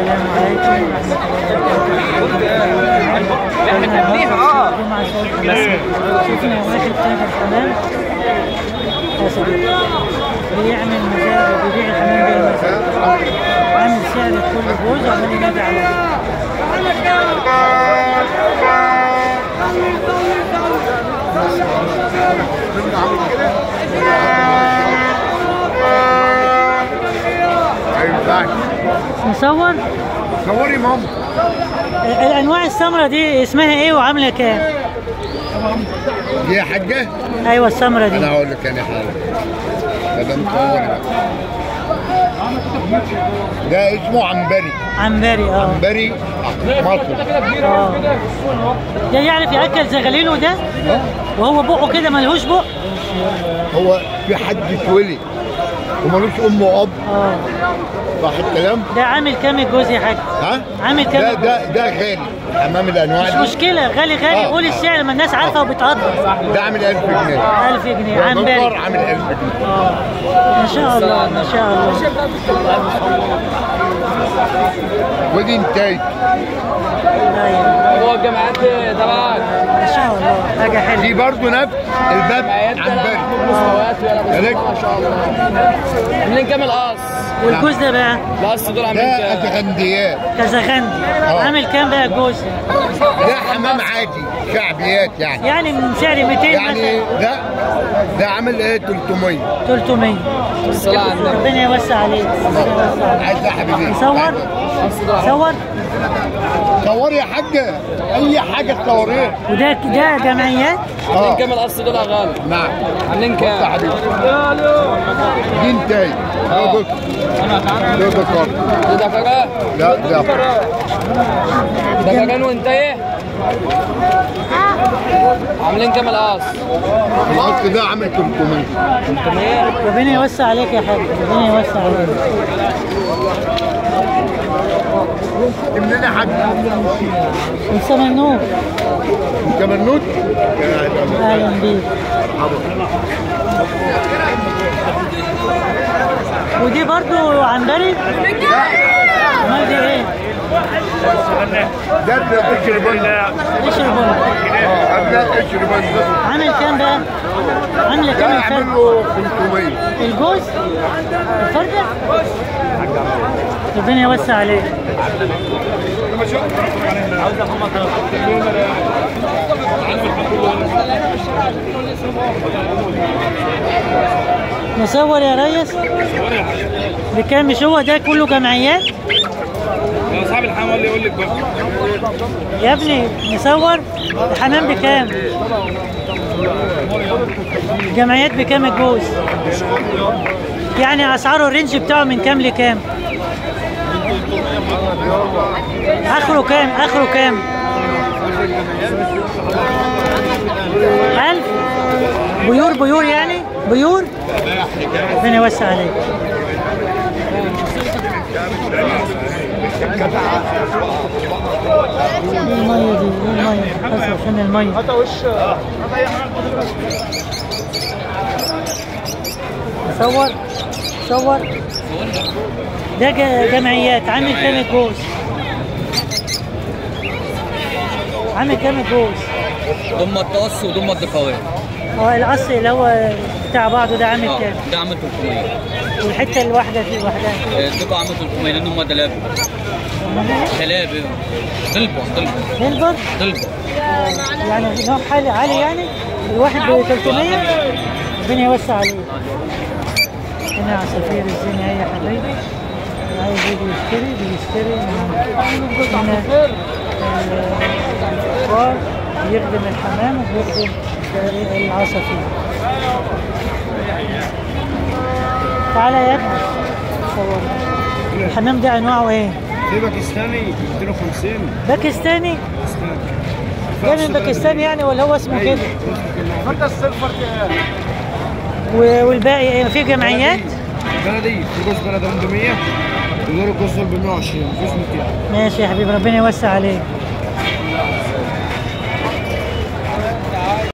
السلام عليكم ورحمة الله وبركاته. شفنا واحد تاجر حمام بيعمل مزاد وبيبيع الحمام بالمزاد، عامل سعر كل جوز وعمال ينادي عليه. نصور؟ صوري ماما. الانواع السمرة دي اسمها ايه وعامله كام؟ دي يا حاجه؟ ايوه السمرة دي. انا هقول لك انا حاجه. ده مصوري بقى. ده اسمه عنبري. عنبري عنبري مصري. ده يعرف ياكل زغاليله ده؟ وهو بقه كده ملهوش بق؟ هو في حد اتولد ومالوش ام واب. صح الكلام؟ ده عامل كام الجوز يا حاج؟ ها؟ عامل كام؟ ده غالي امام الانواع دي. مش مشكله، غالي قول السعر ما الناس عارفه وبتقدر. ده عامل 1000 جنيه. 1000 جنيه عنبري. عامل 1000 جنيه. ما شاء الله ما شاء الله. ودي انتاج. ايوه هو الجامعات تبعك. ما شاء الله حاجه حلوه. دي برضه نفس الباب عنبري. ما شاء الله. عاملين كام القص؟ والجوز ده بقى؟ القص دول عاملين كام؟ ده ازغنديات. كزغندي. عامل كام بقى الجوز؟ ده حمام عادي شعبيات يعني. يعني من سعر 200 يعني مثلا. ده عامل ايه 300. 300. الصلاة على النبي. ربنا يوسع عليك. عايز يا حبيبي. صور؟ صور؟ صوري يا حاجه اي حاجه تصوريها. وده جمعيات؟ عاملين كام القص دول يا غالي؟ نعم. عاملين بص يا كام؟ حبيبي. دي انتاج. ده ذكر. ده ذكر. ده كراه؟ لا ده ده كران وانت ايه؟ عاملين كام القص؟ القص ده عامل 300. 300. ربنا يوسع عليك يا حاج، ربنا يوسع عليك. منين يا حاج؟ من سمنوت. من كمنوت؟ اهلا بيك. ودي برضو عنبري؟ امال دي ايه؟ ده قشر بن. قشر بن. ده قشر بن. عامل كام بقى؟ عامله ده كام عامل الفرد؟ له 500. الجوز؟ الفردة؟ ربنا يوسع عليك. نصور يا ريس؟ بكام؟ مش هو ده كله جمعيات؟ يا صاحب الحمام اللي يقول لك بقى. يا ابني نصور الحمام بكام؟ جمعيات بكام الجوز؟ يعني اسعاره الرينج بتاعه من كام لكام؟ اخره كام؟ اخره كام؟ 1000 بيور يعني؟ بيور؟ ربنا يوسع عليك. المية دي المية بس عشان المية. صور ده جمعيات. عامل كام الجوز؟ عامل كام الجوز؟ ضم التقص وضم الدقاوية. القص اللي هو بتاع بعضه ده عامل كام؟ ده عامل 300. والحتة الواحدة فيه لوحدها؟ الدقة عامل 300 لأن هم دلابة. دلابة. ضلبة. يعني نوع حالي عالي يعني؟ الواحد ب 300؟ ربنا يوسع عليه. هنا عصافير الزينة اهي يا حبايبي. عايز يجي بيشتري هنا الكفار بيخدم الحمام وبيخدم العصافير. تعالى يا ابني صور. الحمام ده انواعه ايه؟ في باكستاني 250. باكستاني؟ ده من باكستان يعني ولا هو اسمه كده؟ حتى السيلفر والباقي ايه؟ في جمعيات؟ بلدي، في جوز بلد عنده 100 ودول الجوز دول ب 120 مفيش 200. ماشي يا حبيبي ربنا يوسع عليك.